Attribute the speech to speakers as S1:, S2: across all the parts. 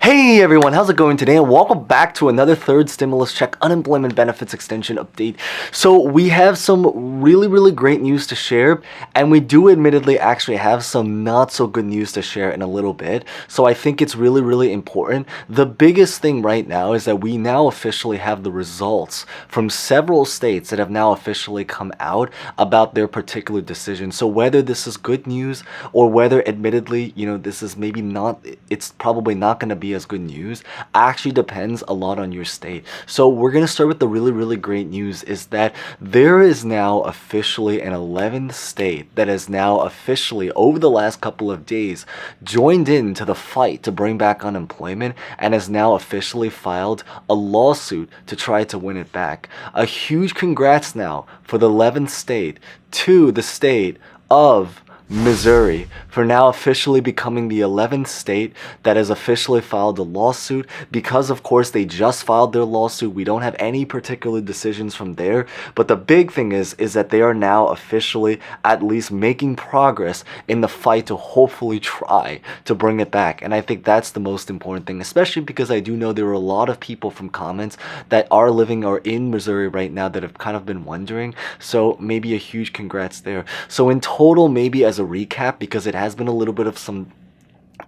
S1: Hey everyone, how's it going today? And welcome back to another third stimulus check unemployment benefits extension update. So we have some really great news to share, and we do admittedly actually have some not so good news to share in a little bit. So I think it's really important. The biggest thing right now is that we now officially have the results from several states that have now officially come out about their particular decision. So whether this is good news or whether admittedly, this is maybe not, it's probably not going to be as good news, actually depends a lot on your state. So we're going to start with the really great news is that there is now officially an 11th state that has now officially over the last couple of days joined in to the fight to bring back unemployment and has now officially filed a lawsuit to try to win it back. A huge congrats now for the 11th state to the state of Missouri for now officially becoming the 11th state that has officially filed a lawsuit. Because of course they just filed their lawsuit, we don't have any particular decisions from there, but the big thing is that they are now officially at least making progress in the fight to hopefully try to bring it back. And I think that's the most important thing, especially because I do know there are a lot of people from comments that are living or in Missouri right now that have kind of been wondering, so maybe a huge congrats there. So in total, maybe as a recap, because it has been a little bit of some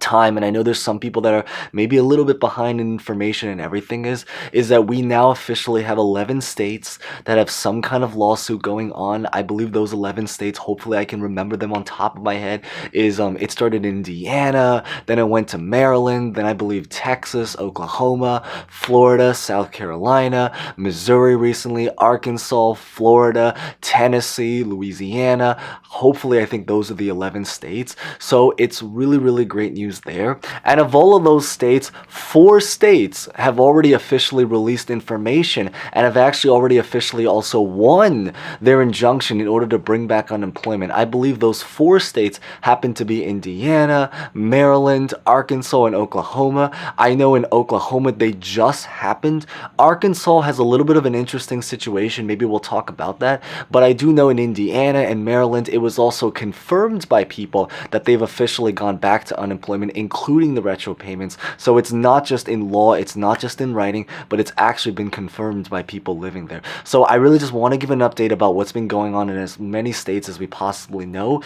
S1: time and I know there's some people that are maybe a little bit behind in information and everything, is that we now officially have 11 states that have some kind of lawsuit going on. I believe those 11 states, hopefully I can remember them on top of my head, is it started in Indiana, then it went to Maryland, then I believe Texas, Oklahoma, Florida, South Carolina, Missouri recently, Arkansas, Florida, Tennessee, Louisiana. Hopefully I think those are the 11 states. So it's really great news there. And of all of those states, 4 states have already officially released information and have actually already officially also won their injunction in order to bring back unemployment. I believe those 4 states happen to be Indiana, Maryland, Arkansas, and Oklahoma. I know in Oklahoma they just happened. Arkansas has a little bit of an interesting situation. Maybe we'll talk about that. But I do know in Indiana and Maryland, it was also confirmed by people that they've officially gone back to unemployment, including the retro payments. So it's not just in law, it's not just in writing, but it's actually been confirmed by people living there. So I really just want to give an update about what's been going on in as many states as we possibly know,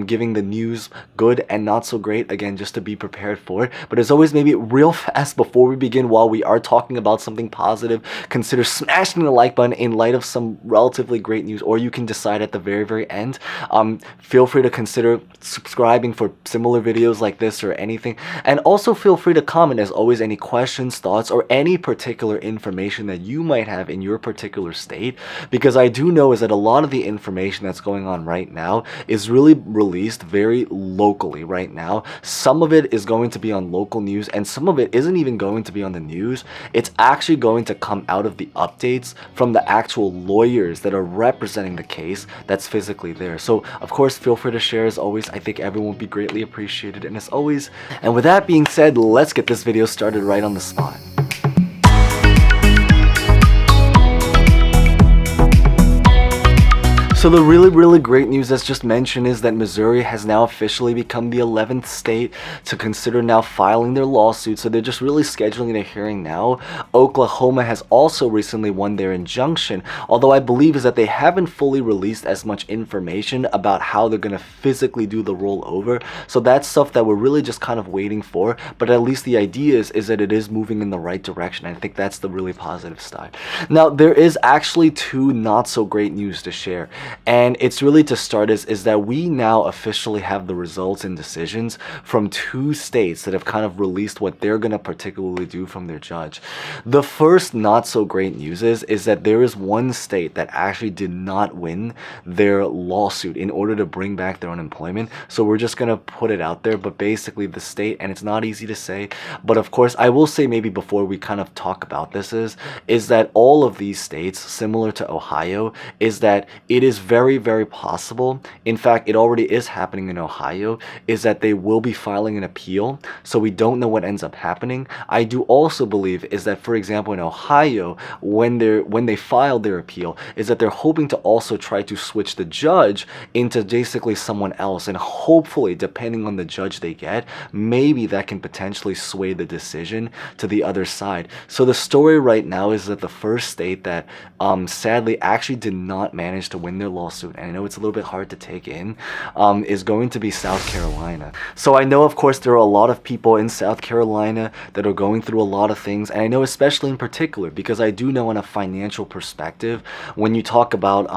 S1: giving the news good and not so great, again, just to be prepared for it. But as always, maybe real fast before we begin, while we are talking about something positive, consider smashing the like button in light of some relatively great news, or you can decide at the very end. Feel free to consider subscribing for similar videos like this or anything, and also feel free to comment as always any questions, thoughts, or any particular information that you might have in your particular state, because I do know is that a lot of the information that's going on right now is really released very locally right now. Some of it is going to be on local news and some of it isn't even going to be on the news. It's actually going to come out of the updates from the actual lawyers that are representing the case that's physically there. So of course feel free to share as always. I think everyone would be greatly appreciated, and as always, and with that being said, let's get this video started right on the spot. So the really great news, as just mentioned, is that Missouri has now officially become the 11th state to consider now filing their lawsuit. So they're just really scheduling their hearing now. Oklahoma has also recently won their injunction, although I believe is that they haven't fully released as much information about how they're going to physically do the rollover. So that's stuff that we're really just kind of waiting for, but at least the idea is that it is moving in the right direction. I think that's the really positive side. Now, there is actually 2 not so great news to share. And it's really to start is that we now officially have the results and decisions from 2 states that have kind of released what they're going to particularly do from their judge. The first not so great news is that there is 1 state that actually did not win their lawsuit in order to bring back their unemployment. So we're just going to put it out there, but basically the state, and it's not easy to say, but of course I will say maybe before we kind of talk about this is that all of these states, similar to Ohio, is that it is is very, very possible, in fact, it already is happening in Ohio, is that they will be filing an appeal. So we don't know what ends up happening. I do also believe is that, for example, in Ohio, when they filed their appeal, is that they're hoping to also try to switch the judge into basically someone else, and hopefully, depending on the judge they get, maybe that can potentially sway the decision to the other side. So the story right now is that the first state that sadly actually did not manage to win their lawsuit, and I know it's a little bit hard to take in, is going to be South Carolina. So I know, of course, there are a lot of people in South Carolina that are going through a lot of things, and I know especially in particular because I do know on a financial perspective, when you talk about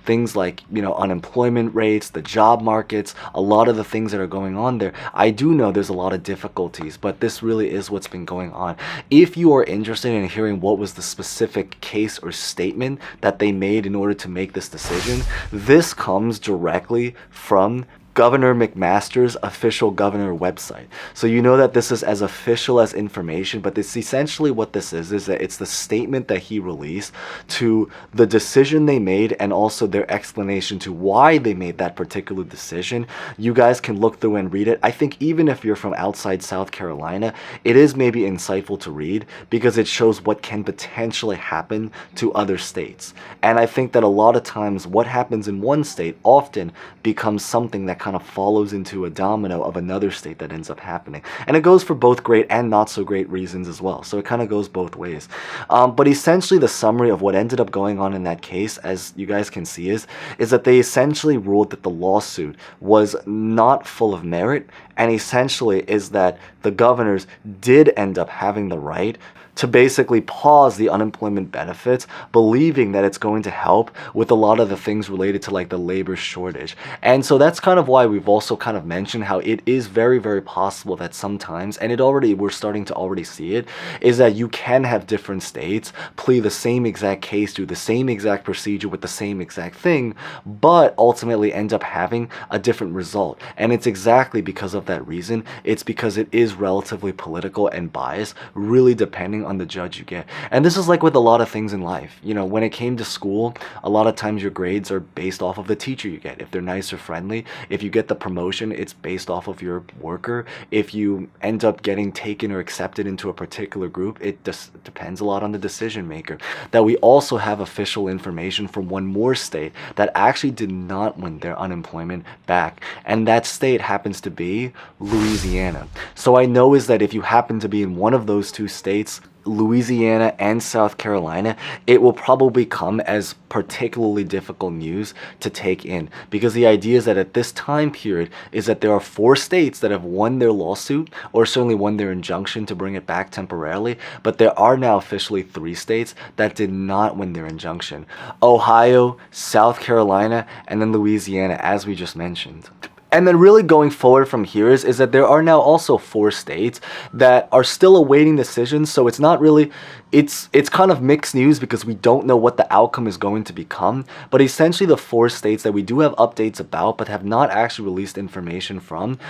S1: things like, you know, unemployment rates, the job markets, a lot of the things that are going on there, I do know there's a lot of difficulties, but this really is what's been going on. If you are interested in hearing what was the specific case or statement that they made in order to make this decision, this comes directly from Governor McMaster's official governor website. So you know that this is as official as information, but it's essentially what this is that it's the statement that he released to the decision they made and also their explanation to why they made that particular decision. You guys can look through and read it. I think even if you're from outside South Carolina, it is maybe insightful to read because it shows what can potentially happen to other states. And I think that a lot of times what happens in one state often becomes something that kind of follows into a domino of another state that ends up happening. And it goes for both great and not so great reasons as well. So it kind of goes both ways. But essentially the summary of what ended up going on in that case, as you guys can see, is that they essentially ruled that the lawsuit was not full of merit, and essentially is that the governors did end up having the right to basically pause the unemployment benefits, believing that it's going to help with a lot of the things related to like the labor shortage. And so that's kind of why we've also kind of mentioned how it is very, very possible that sometimes, and we're starting to already see it, is that you can have different states plea the same exact case, do the same exact procedure with the same exact thing, but ultimately end up having a different result. And it's exactly because of that reason. It's because it is relatively political and biased, really depending on the judge you get. And this is like with a lot of things in life. You know, when it came to school, a lot of times your grades are based off of the teacher you get. If they're nice or friendly, if you get the promotion, it's based off of your worker. If you end up getting taken or accepted into a particular group, it just depends a lot on the decision maker. That we also have official information from one more state that actually did not win their unemployment back, and that state happens to be Louisiana. So I know is that if you happen to be in one of those two states, Louisiana and South Carolina, it will probably come as particularly difficult news to take in, because the idea is that at this time period is that there are 4 states that have won their lawsuit or certainly won their injunction to bring it back temporarily, but there are now officially 3 states that did not win their injunction: Ohio, South Carolina, and then Louisiana, as we just mentioned. And then really going forward from here is that there are now also 4 states that are still awaiting decisions. So it's not really, it's kind of mixed news because we don't know what the outcome is going to become. But essentially the 4 states that we do have updates about but have not actually released information from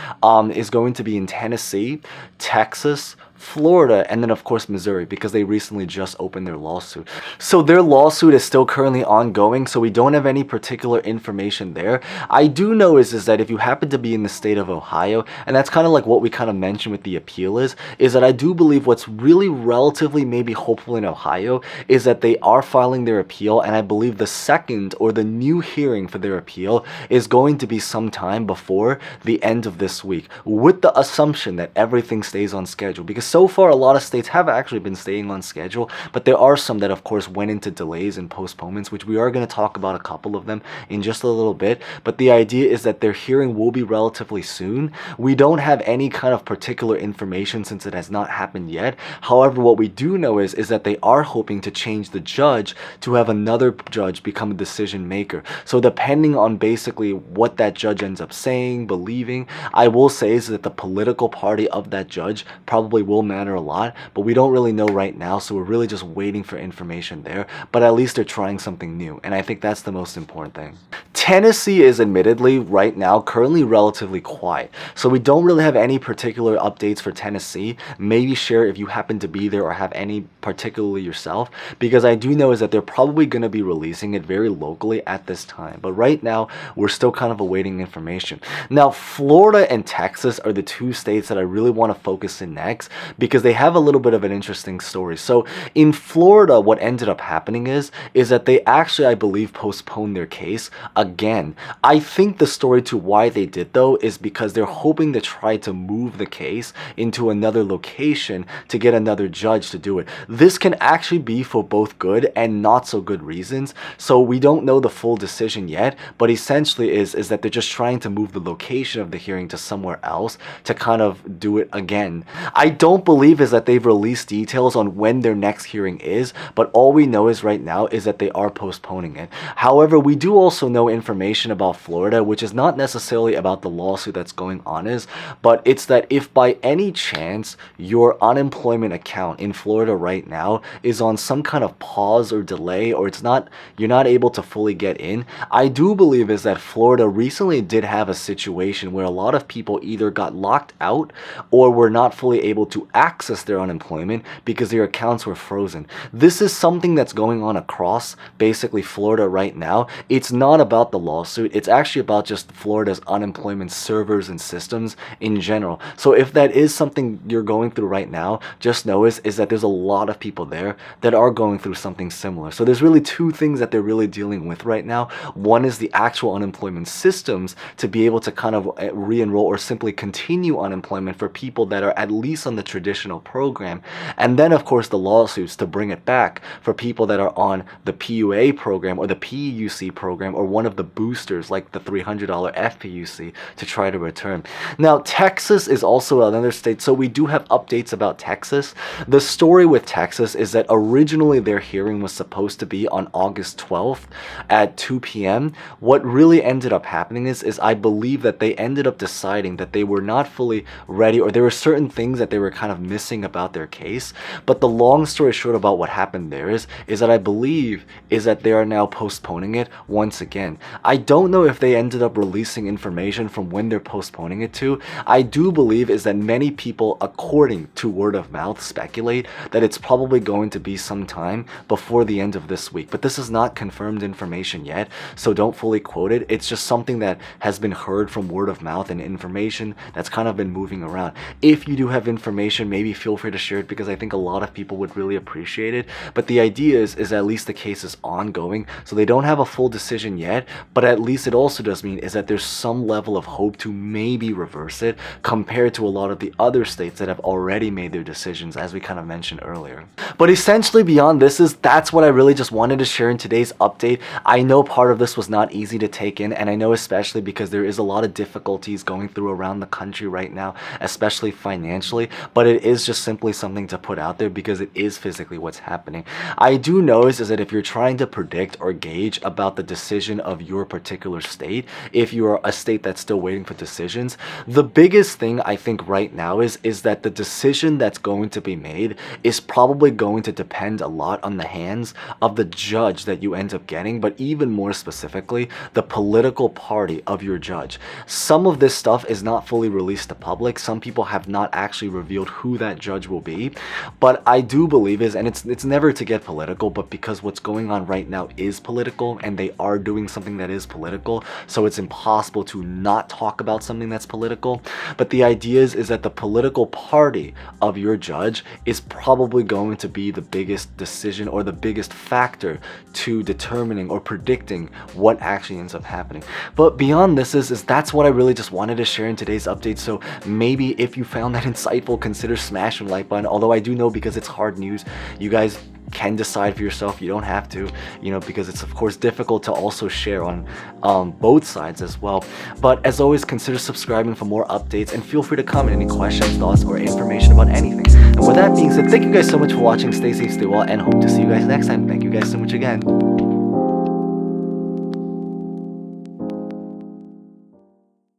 S1: is going to be in Tennessee, Texas, Florida, and then of course Missouri, because they recently just opened their lawsuit. So their lawsuit is still currently ongoing, so we don't have any particular information there. I do know is that if you happen to be in the state of Ohio, and that's kind of like what we kind of mentioned with the appeal is that I do believe what's really relatively maybe hopeful in Ohio is that they are filing their appeal, and I believe the second or the new hearing for their appeal is going to be sometime before the end of this week, with the assumption that everything stays on schedule, because so far a lot of states have actually been staying on schedule, but there are some that of course went into delays and postponements, which we are going to talk about a couple of them in just a little bit. But the idea is that their hearing will be relatively soon. We don't have any kind of particular information since it has not happened yet. However, what we do know is that they are hoping to change the judge to have another judge become a decision maker. So depending on basically what that judge ends up saying, believing, I will say is that the political party of that judge probably will matter a lot, but we don't really know right now, so we're really just waiting for information there. But at least they're trying something new, and I think that's the most important thing. Tennessee is admittedly right now currently relatively quiet, so we don't really have any particular updates for Tennessee. Maybe share if you happen to be there or have any particularly yourself, because I do know is that they're probably going to be releasing it very locally at this time, but right now we're still kind of awaiting information. Now Florida and Texas are the two states that I really want to focus in next, because they have a little bit of an interesting story. So in Florida, what ended up happening is that they actually, I believe, postponed their case again. I think the story to why they did though is because they're hoping to try to move the case into another location to get another judge to do it. This can actually be for both good and not so good reasons, so we don't know the full decision yet, but essentially is that they're just trying to move the location of the hearing to somewhere else to kind of do it again. I don't believe is that they've released details on when their next hearing is, but all we know is right now is that they are postponing it. However, we do also know information about Florida, which is not necessarily about the lawsuit that's going on but it's that if by any chance your unemployment account in Florida right now is on some kind of pause or delay, or you're not able to fully get in, I do believe is that Florida recently did have a situation where a lot of people either got locked out or were not fully able to access their unemployment because their accounts were frozen. This is something that's going on across basically Florida right now. It's not about the lawsuit, it's actually about just Florida's unemployment servers and systems in general. So if that is something you're going through right now, just know is that there's a lot of people there that are going through something similar. So there's really two things that they're really dealing with right now. One is the actual unemployment systems to be able to kind of re-enroll or simply continue unemployment for people that are at least on the traditional program, and then of course the lawsuits to bring it back for people that are on the PUA program or the PUC program or one of the boosters like the $300 FPUC to try to return. Now Texas is also another state, so we do have updates about Texas. The story with Texas is that originally their hearing was supposed to be on August 12th at 2 p.m. What really ended up happening is I believe that they ended up deciding that they were not fully ready, or there were certain things that they were kind of missing about their case. But the long story short about what happened there is that I believe is that they are now postponing it once again. I don't know if they ended up releasing information from when they're postponing it to. I do believe is that many people, according to word of mouth, speculate that it's probably going to be some time before the end of this week, but this is not confirmed information yet, so don't fully quote it. It's just something that has been heard from word of mouth and information that's kind of been moving around. If you do have information, maybe feel free to share it, because I think a lot of people would really appreciate it. But the idea is at least the case is ongoing, so they don't have a full decision yet, but at least it also does mean is that there's some level of hope to maybe reverse it compared to a lot of the other states that have already made their decisions, as we kind of mentioned earlier. But essentially beyond this that's what I really just wanted to share in today's update. I know part of this was not easy to take in, and I know especially because there is a lot of difficulties going through around the country right now, especially financially, but it is just simply something to put out there because it is physically what's happening. I do know is that if you're trying to predict or gauge about the decision of your particular state, if you are a state that's still waiting for decisions, the biggest thing I think right now is that the decision that's going to be made is probably going to depend a lot on the hands of the judge that you end up getting, but even more specifically, the political party of your judge. Some of this stuff is not fully released to public. Some people have not actually revealed who that judge will be, but I do believe and it's never to get political, but because what's going on right now is political and they are doing something that is political, so it's impossible to not talk about something that's political. But the idea is that the political party of your judge is probably going to be the biggest decision or the biggest factor to determining or predicting what actually ends up happening. But beyond this that's what I really just wanted to share in today's update. So maybe if you found that insightful, consider smashing the like button. Although I do know because it's hard news, you guys can decide for yourself. You don't have to, because it's of course difficult to also share on both sides as well. But as always, consider subscribing for more updates, and feel free to comment any questions, thoughts, or information about anything. And with that being said, thank you guys so much for watching. Stay safe, stay well, and hope to see you guys next time. Thank you guys so much again.